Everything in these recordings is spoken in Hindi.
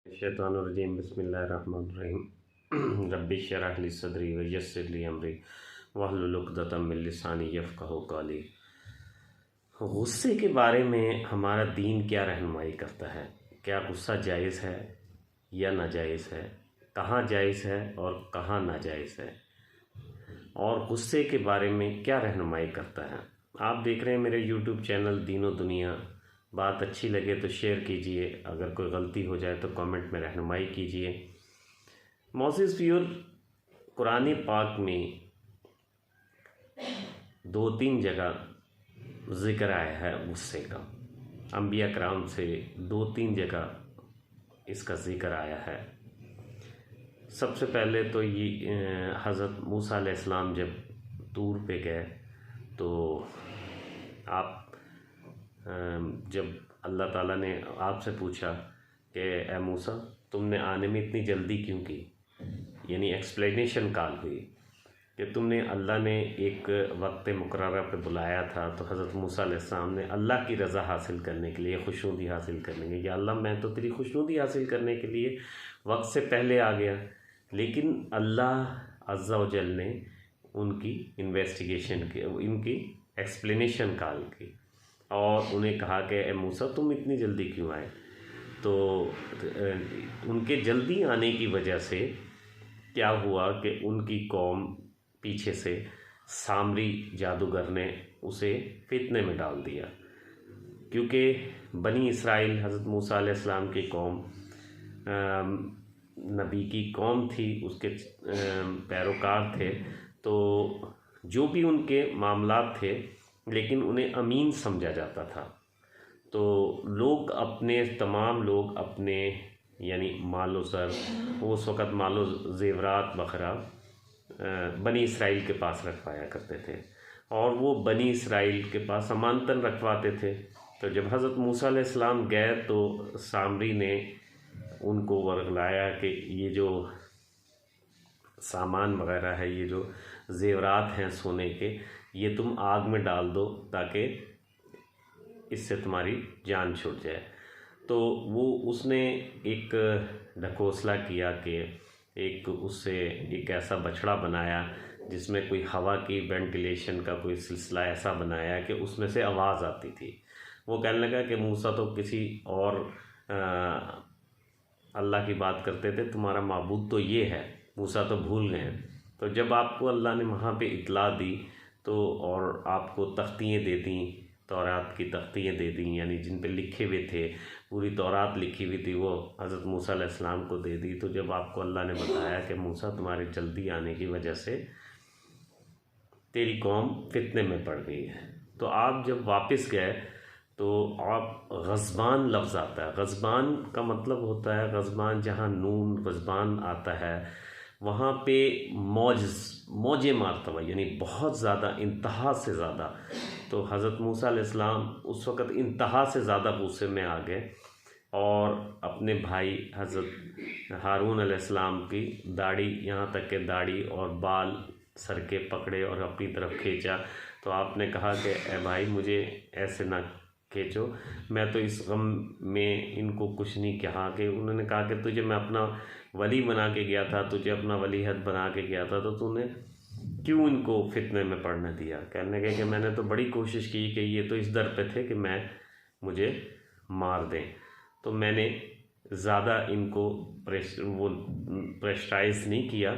शैतानुर्रजीम बिस्मिल्लाहिर्रहमानिर्रहीम रब्बि इश्रह ली सदरी व यस्सिर ली अमरी वहलुल उक़दतम मिन लिसानी यफ़क़हू क़ौली। गुस्से के बारे में हमारा दीन क्या रहनुमाई करता है? क्या गुस्सा जायज़ है या नाजायज़ है? कहाँ जायज़ है और कहाँ नाजायज़ है? और गुस्से के बारे में क्या रहनुमाई करता है? आप देख रहे हैं मेरे यूट्यूब चैनल दीनो दुनिया। बात अच्छी लगे तो शेयर कीजिए, अगर कोई गलती हो जाए तो कमेंट में रहनुमाई कीजिए। मोअज़्ज़िज़ व्यूअर, कुरान पाक में 2-3 जगह ज़िक्र आया है गुस्से का। अंबिया कराम से 2-3 जगह इसका ज़िक्र आया है। सबसे पहले तो ये हज़रत मूसा अलैहिस्सलाम जब तूर पे गए तो आप जब अल्लाह ताला ने आपसे पूछा कि ए मूसा, तुमने आने में इतनी जल्दी क्यों की, यानी एक्सप्लेनेशन कॉल हुई कि तुमने अल्लाह ने एक वक्त मुकर्रर पे बुलाया था, तो हज़रत मूसा अलैहिस्सलाम ने अल्लाह की रज़ा हासिल करने के लिए, खुशनुदी हासिल करने के लिए, या अल्लाह मैं तो तेरी खुशनुदी हासिल करने के लिए वक्त से पहले आ गया, लेकिन अल्लाह अज़्ज़ा व जल ने उनकी इन्वेस्टिगेशन की, इनकी एक्सप्लेनेशन कॉल की और उन्हें कहा कि ए मूसा, तुम इतनी जल्दी क्यों आए? तो उनके जल्दी आने की वजह से क्या हुआ कि उनकी कौम पीछे से सामरी जादूगर ने उसे फितने में डाल दिया, क्योंकि बनी इसराइल हज़रत मूसा अलैहिस्सलाम की कौम नबी की कौम थी, उसके पैरोकार थे, तो जो भी उनके मामलात थे लेकिन उन्हें अमीन समझा जाता था। तो लोग अपने तमाम लोग अपने यानी मालो सर, उस वक़्त मालो ज़ेवरात वग़ैरह बनी इसराइल के पास रखवाया करते थे और वो बनी इसराइल के पास अमानतन रखवाते थे। तो जब हज़रत मूसा अलैहिस्सलाम गए तो सामरी ने उनको वर्गलाया कि ये जो सामान वग़ैरह है, ये जो ज़ेवरात हैं सोने के, ये तुम आग में डाल दो ताकि इससे तुम्हारी जान छूट जाए। तो वो उसने एक ढकोसला किया कि एक उससे एक ऐसा बछड़ा बनाया जिसमें कोई हवा की वेंटिलेशन का कोई सिलसिला ऐसा बनाया कि उसमें से आवाज़ आती थी। वो कहने लगा कि मूसा तो किसी और अल्लाह की बात करते थे, तुम्हारा माबूद तो ये है। मूसा तो भूल गए। तो जब आपको अल्लाह ने वहाँ पे इतला दी तो और आपको तख्तियाँ दे दी, तौरात की तख्तियाँ दे दी, यानी जिन पे लिखे हुए थे, पूरी तौरात लिखी हुई थी, वो हज़रत मूसा अलैहिस्सलाम को दे दी। तो जब आपको अल्लाह ने बताया कि मूसा, तुम्हारे जल्दी आने की वजह से तेरी कौम फितने में पड़ गई है, तो आप जब वापस गए तो आप ग़ज़बान लफ्ज़ आता है। ग़ज़बान का मतलब होता है, ग़ज़बान जहाँ नून ग़ज़बान आता है वहाँ पे मौजे मारतबा, यानी बहुत ज़्यादा, इंतहा से ज़्यादा। तो हज़रत मूसा अलैहिस्सलाम उस वक़्त इंतहा से ज़्यादा गुस्से में आ गए और अपने भाई हज़रत हारून अलैहिस्सलाम की दाढ़ी, यहाँ तक के दाढ़ी और बाल सर के पकड़े और अपनी तरफ खींचा। तो आपने कहा कि ए भाई, मुझे ऐसे ना खींचो, मैं तो इस गम में इनको कुछ नहीं कहा। कि उन्होंने कहा कि तुझे मैं अपना वली बना के गया था, तुझे अपना वलीहद बना के गया था, तो तूने क्यों इनको फितने में पड़ने दिया? कहने लगे कि मैंने तो बड़ी कोशिश की कि ये तो इस दर पे थे कि मुझे मार दें, तो मैंने ज़्यादा इनको प्रेशराइज़ नहीं किया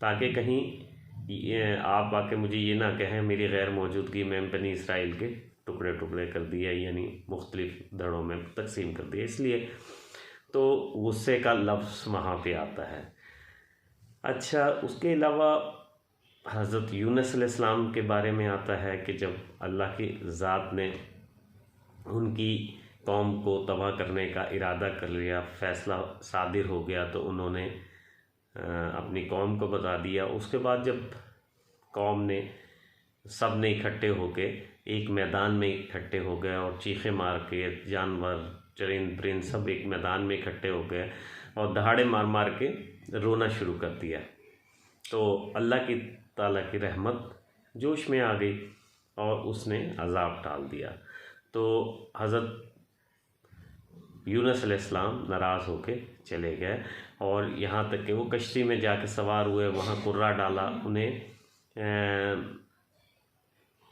ताकि कहीं आप आके मुझे ये ना कहें मेरी गैर मौजूदगी में बनी इसराइल के टुकड़े टुकड़े कर दिया, यानी मुख्तलिफ दड़ों में तकसीम कर दिया। इसलिए तो गुस्से का लफ्ज़ वहाँ पे आता है। अच्छा, उसके अलावा हज़रत यूनुस अलैहिस्सलाम के बारे में आता है कि जब अल्लाह की ज़ात ने उनकी कौम को तबाह करने का इरादा कर लिया, फ़ैसला सादिर हो गया, तो उन्होंने अपनी कौम को बता दिया। उसके बाद जब कौम ने सब ने इकट्ठे होके एक मैदान में इकट्ठे हो गए और चीखे मार के, जानवर चरिंद परिंद सब एक मैदान में इकट्ठे हो गए और दहाड़े मार मार के रोना शुरू कर दिया। तो अल्लाह की ताला की रहमत जोश में आ गई और उसने अज़ाब टाल दिया। तो हज़रत यूनुस अलैहिस्सलाम नाराज़ होके चले गए और यहाँ तक कि वो कश्ती में जाके सवार हुए, वहाँ कुर्रा डाला उन्हें,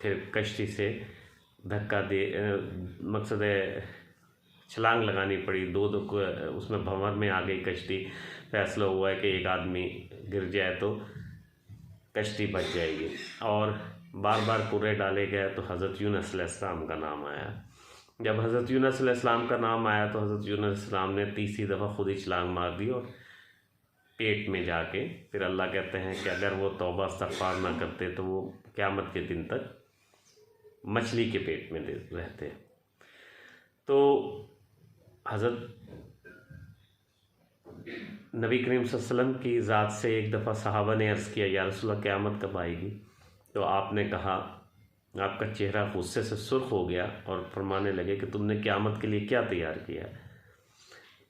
फिर कश्ती से धक्का दे, मकसद है छलांग लगानी पड़ी, दो उसमें भंवर में आ गई कश्ती। फैसला हुआ है कि एक आदमी गिर जाए तो कश्ती बच जाएगी, और बार बार कुर्रे डाले गए तो हज़रत यूनुस अलैहिस्सलाम का नाम आया। जब हज़रत यूनुस अलैहिस्सलाम का नाम आया तो हज़रत यूनुस अलैहिस्सलाम ने तीसरी दफ़ा खुद ही छलांग मार दी और पेट में जाके, फिर अल्लाह कहते हैं कि अगर वो तौबा इस्तग़फ़ार ना करते तो वो क़यामत के दिन तक मछली के पेट में रहते। तो हज़रत नबी करीम सल्लल्लाहु अलैहि वसल्लम की ज़ात से एक दफ़ा सहाबा ने अर्ज़ किया, या रसूलल्लाह क़यामत कब आएगी? तो आपने कहा, आपका चेहरा गुस्से से सुर्ख हो गया और फरमाने लगे कि तुमने क़यामत के लिए क्या तैयार किया?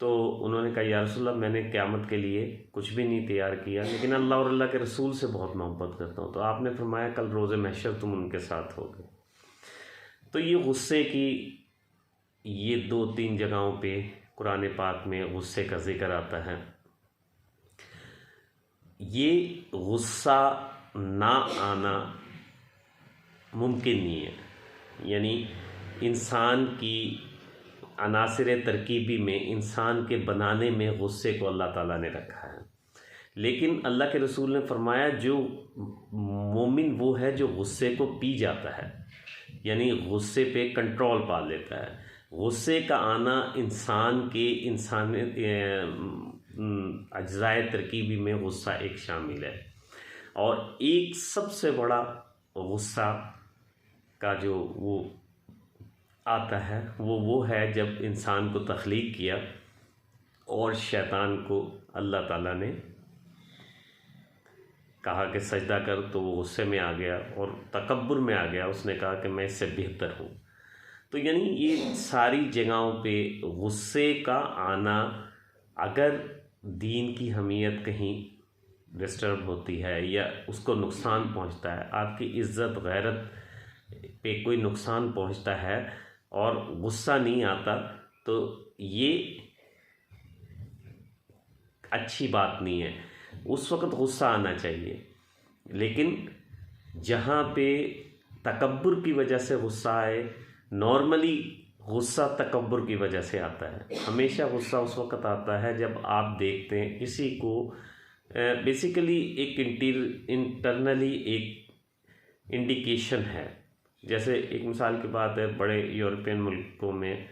तो उन्होंने कहा, या रसूलल्लाह मैंने क़यामत के लिए कुछ भी नहीं तैयार किया, लेकिन अल्लाह और अल्लाह के रसूल से बहुत मोहब्बत करता हूँ। तो आपने फरमाया, कल रोज़े महशर तुम उनके साथ होगे। तो ये गुस्से की ये 2-3 जगहों पे कुरान पाक में गुस्से का ज़िक्र आता है। ये गुस्सा ना आना मुमकिन नहीं है, यानी इंसान की अनासिर तरकीबी में, इंसान के बनाने में गुस्से को अल्लाह ताला ने रखा है। लेकिन अल्लाह के रसूल ने फरमाया, जो मोमिन वो है जो गुस्से को पी जाता है, यानी गुस्से पे कंट्रोल पा लेता है। गुस्से का आना इंसान के अज्जाए तरकीबी में गुस्सा एक शामिल है, और एक सबसे बड़ा गुस्सा का जो वो आता है वो है जब इंसान को तख्लीक किया और शैतान को अल्लाह ताला ने कहा कि सजदा कर, तो वो गुस्से में आ गया और तकब्बुर में आ गया, उसने कहा कि मैं इससे बेहतर हूँ। तो यानी ये सारी जगहों पे गुस्से का आना, अगर दीन की हमीयत कहीं डिस्टर्ब होती है या उसको नुकसान पहुँचता है, आपकी इज़्ज़त गैरत पे कोई नुकसान पहुँचता है और गुस्सा नहीं आता, तो ये अच्छी बात नहीं है। उस वक़्त गुस्सा आना चाहिए, लेकिन जहाँ पे तकब्बुर की वजह से गुस्सा आए, नॉर्मली गुस्सा तकब्बुर की वजह से आता है। हमेशा गुस्सा उस वक़्त आता है जब आप देखते हैं किसी को, बेसिकली एक इंटरनली एक इंडिकेशन है। जैसे एक मिसाल की बात है, बड़े यूरोपियन मुल्कों में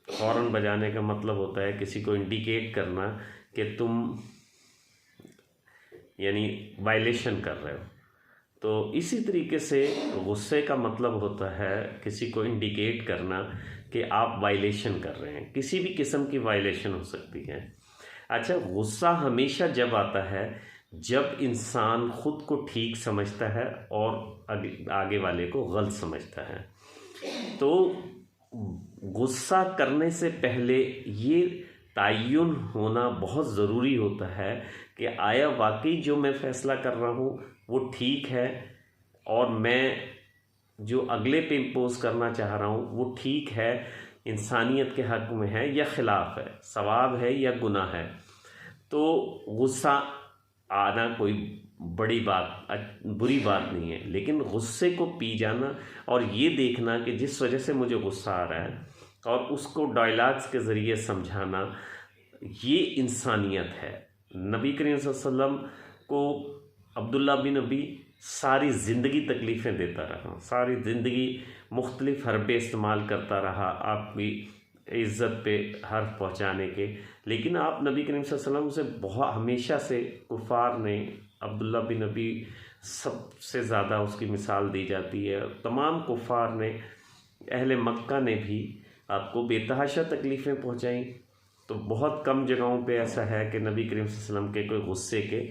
हॉर्न बजाने का मतलब होता है किसी को इंडिकेट करना कि तुम यानी वायलेशन कर रहे हो। तो इसी तरीके से गुस्से का मतलब होता है किसी को इंडिकेट करना कि आप वायलेशन कर रहे हैं, किसी भी किस्म की वायलेशन हो सकती है। अच्छा, गुस्सा हमेशा जब आता है जब इंसान ख़ुद को ठीक समझता है और आगे वाले को गलत समझता है। तो गुस्सा करने से पहले ये तयन होना बहुत ज़रूरी होता है कि आया वाकई जो मैं फ़ैसला कर रहा हूँ वो ठीक है, और मैं जो अगले पे इम्पोज़ करना चाह रहा हूँ वो ठीक है, इंसानियत के हक़ में है या ख़िलाफ़ है, सवाब है या गुनाह है। तो गुस्सा आना कोई बड़ी बात, बुरी बात नहीं है, लेकिन गुस्से को पी जाना और ये देखना कि जिस वजह से मुझे गुस्सा आ रहा है और उसको डायलॉग्स के ज़रिए समझाना, ये इंसानियत है। नबी करीम सल्लल्लाहु अलैहि वसल्लम को अब्दुल्ला बिन अबी सारी ज़िंदगी तकलीफ़ें देता रहा, सारी ज़िंदगी मुख्तलिफ़ हरबे इस्तेमाल करता रहा आपकी इज़्ज़त पे हर्फ पहुँचाने के, लेकिन आप नबी करीम सल्लल्लाहु अलैहि वसल्लम से बहुत हमेशा से कुफ़ार ने, अब्दुल्ला बिन अबी सबसे ज़्यादा उसकी मिसाल दी जाती है, तमाम कुफ़ार ने, अहले मक्का ने भी आपको बेतहाशा तकलीफ़ें पहुँचाई। तो बहुत कम जगहों पे ऐसा है कि नबी करीम सल्लल्लाहु अलैहि वसल्लम के कोई गुस्से के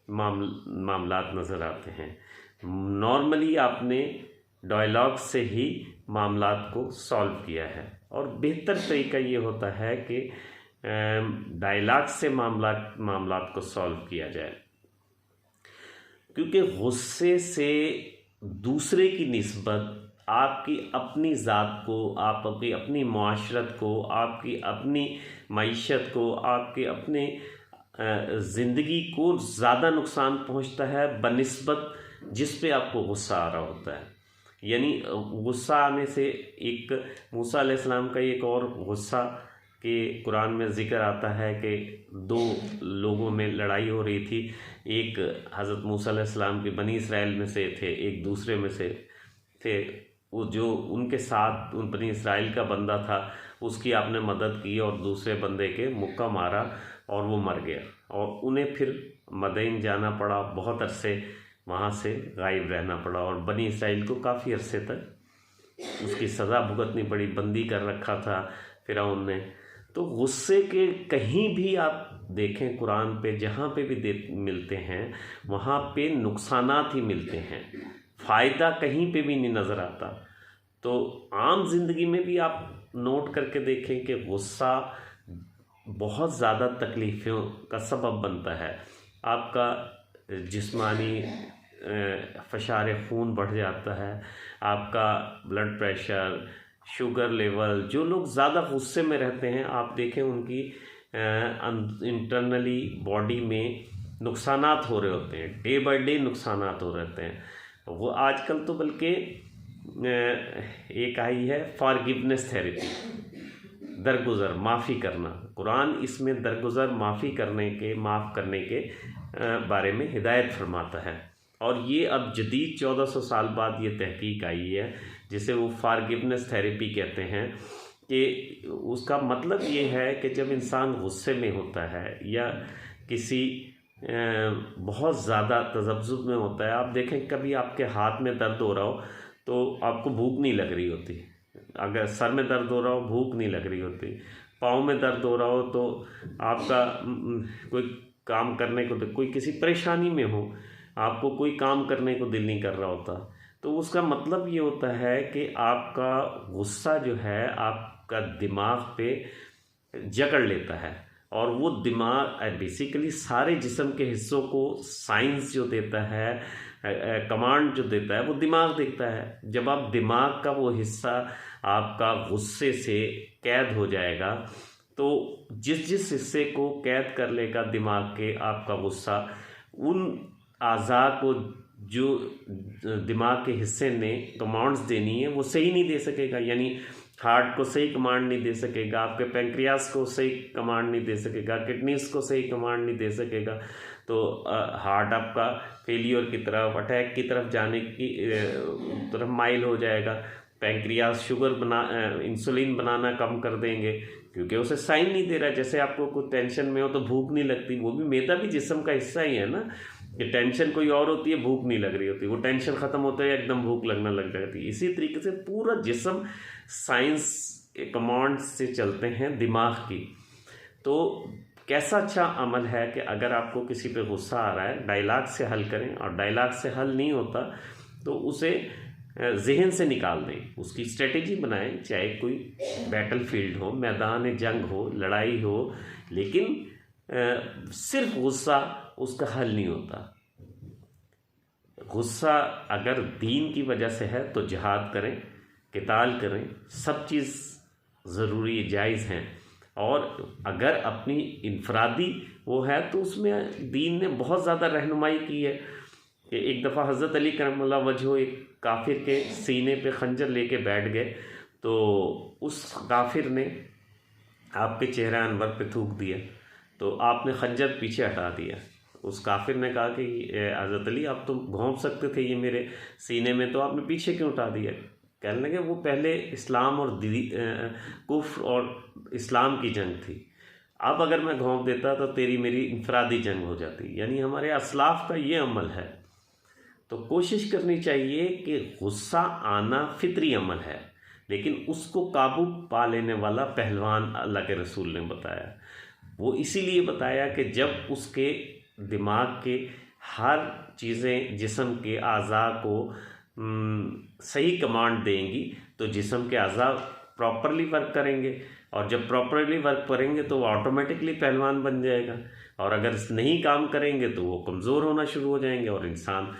मामलात नज़र आते हैं। नॉर्मली आपने डायलॉग से ही मामलात को सॉल्व किया है, और बेहतर तरीका ये होता है कि डायलॉग से मामलात को सॉल्व किया जाए, क्योंकि गुस्से से दूसरे की निस्बत आपकी अपनी ज़ात को, आपकी अपनी माशरत को, आपकी अपनी मईशत को, आपके अपने ज़िंदगी को ज़्यादा नुकसान पहुंचता है बनिस्बत जिस पे आपको गुस्सा आ रहा होता है। यानी गुस्सा आने से, एक मूसा अलैहिस्सलाम का एक और गुस्सा कि कुरान में ज़िक्र आता है कि दो लोगों में लड़ाई हो रही थी। एक हज़रत मूसा अलैहिस्सलाम के बनी इसराइल में से थे, एक दूसरे में से थे। वो जो उनके साथ उन बनी इसराइल का बंदा था, उसकी आपने मदद की और दूसरे बंदे के मुक्का मारा और वो मर गया, और उन्हें फिर मदीन जाना पड़ा, बहुत अरसे वहाँ से गायब रहना पड़ा, और बनी इसराइल को काफ़ी अरसे तक उसकी सज़ा भुगतनी पड़ी, बंदी कर रखा था फ़िरौन ने। तो गुस्से के कहीं भी आप देखें कुरान पे, जहाँ पे भी मिलते हैं वहाँ पे नुकसानात ही मिलते हैं, फ़ायदा कहीं पे भी नहीं नज़र आता। तो आम ज़िंदगी में भी आप नोट करके देखें कि गुस्सा बहुत ज़्यादा तकलीफ़ों का सबब बनता है। आपका जिस्मानी फ़शार खून बढ़ जाता है, आपका ब्लड प्रेशर, शुगर लेवल। जो लोग ज़्यादा गुस्से में रहते हैं, आप देखें उनकी इंटरनली बॉडी में नुकसानात हो रहे होते हैं, डे बाय डे नुकसानात हो रहते हैं। वो आजकल तो बल्कि एक आई है फॉरगिवनेस थेरेपी, दरगुज़र, माफ़ी करना। कुरान इसमें दरगुज़र, माफ़ी करने के, माफ़ करने के बारे में हिदायत फरमाता है। और ये अब जदीद 1400 साल बाद ये तहकीक आई है, जिसे वो फॉरगिवनेस थेरेपी कहते हैं। कि उसका मतलब ये है कि जब इंसान गुस्से में होता है या किसी बहुत ज़्यादा तज़ब्ज़ुब में होता है, आप देखें कभी आपके हाथ में दर्द हो रहा हो तो आपको भूख नहीं लग रही होती, अगर सर में दर्द हो रहा हो भूख नहीं लग रही होती, पाँव में दर्द हो रहा हो तो आपका कोई काम करने को, कोई किसी परेशानी में हो, आपको कोई काम करने को दिल नहीं कर रहा होता। तो उसका मतलब ये होता है कि आपका गुस्सा जो है आपका दिमाग पे जकड़ लेता है, और वो दिमाग बेसिकली सारे जिस्म के हिस्सों को साइंस जो देता है, कमांड जो देता है, वो दिमाग देता है। जब आप दिमाग का वो हिस्सा आपका गुस्से से कैद हो जाएगा, तो जिस जिस हिस्से को कैद कर लेगा दिमाग के आपका गुस्सा, उन आज़ा को जो दिमाग के हिस्से ने कमांड्स देनी है वो सही नहीं दे सकेगा। यानी हार्ट को सही कमांड नहीं दे सकेगा, आपके पैंक्रियास को सही कमांड नहीं दे सकेगा, किडनीज को सही कमांड नहीं दे सकेगा। तो हार्ट आपका फेलियर की तरफ, अटैक की तरफ जाने की तरफ माइल हो जाएगा। पैंक्रियास शुगर इंसुलिन बनाना कम कर देंगे, क्योंकि उसे साइन नहीं दे रहा। जैसे आपको कुछ टेंशन में हो तो भूख नहीं लगती, वो भी मैदा भी जिस्म का हिस्सा ही है ना। कि टेंशन कोई और होती है, भूख नहीं लग रही होती, वो टेंशन ख़त्म होता है एकदम भूख लगने लग जाती है। इसी तरीके से पूरा जिस्म साइंस के कमांड से चलते हैं दिमाग की। तो कैसा अच्छा अमल है कि अगर आपको किसी पे गुस्सा आ रहा है, डायलॉग से हल करें, और डायलॉग से हल नहीं होता तो उसे जहन से निकाल दें, उसकी स्ट्रेटेजी बनाएं। चाहे कोई बैटल फील्ड हो, मैदान जंग हो, लड़ाई हो, लेकिन सिर्फ गुस्सा उसका हल नहीं होता। गुस्सा अगर दीन की वजह से है तो जिहाद करें, किताल करें, सब चीज़ ज़रूरी जायज़ हैं। और अगर अपनी इनफरादी वो है तो उसमें दीन ने बहुत ज़्यादा रहनुमाई की है। कि एक दफ़ा हज़रत अली करमल्लाह वजहो एक काफिर के सीने पे खंजर लेके बैठ गए, तो उस काफिर ने आपके चेहरा अनवर पे थूक दिया, तो आपने खंजर पीछे हटा दिया। उस काफिर ने कहा कि हज़रत अली आप तो घोंप सकते थे ये मेरे सीने में, तो आपने पीछे क्यों हटा दिया? कहने लगे वो पहले इस्लाम और कुफ्र और इस्लाम की जंग थी, अब अगर मैं घोंप देता तो तेरी मेरी इनफरादी जंग हो जाती। यानी हमारे असलाफ का ये अमल है। तो कोशिश करनी चाहिए कि गुस्सा आना फितरी अमल है, लेकिन उसको काबू पा लेने वाला पहलवान अल्लाह के रसूल ने बताया। वो इसीलिए बताया कि जब उसके दिमाग के हर चीज़ें जिस्म के आज़ा को सही कमांड देंगी तो जिस्म के आज़ा प्रॉपरली वर्क करेंगे, और जब प्रॉपरली वर्क करेंगे तो वो ऑटोमेटिकली पहलवान बन जाएगा। और अगर नहीं काम करेंगे तो वो कमज़ोर होना शुरू हो जाएंगे और इंसान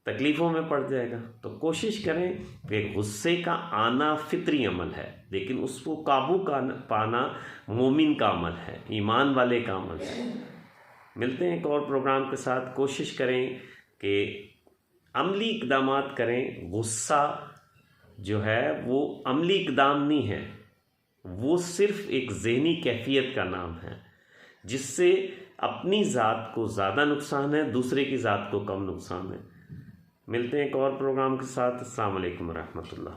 तकलीफ़ों में पड़ जाएगा। तो कोशिश करें कि गुस्से का आना फितरी अमल है, लेकिन उसको काबू का पाना मोमिन का अमल है, ईमान वाले का अमल है। मिलते हैं एक और प्रोग्राम के साथ। कोशिश करें कि अमली इक़दामात करें। गुस्सा जो है वो अमली इक़दाम नहीं है, वो सिर्फ़ एक ज़हनी कैफ़ियत का नाम है, जिससे अपनी ज़ात को ज़्यादा नुकसान है, दूसरे की ज़ात को कम नुकसान है। मिलते हैं एक और प्रोग्राम के साथ। अस्सलाम वालेकुम रहमतुल्लाह।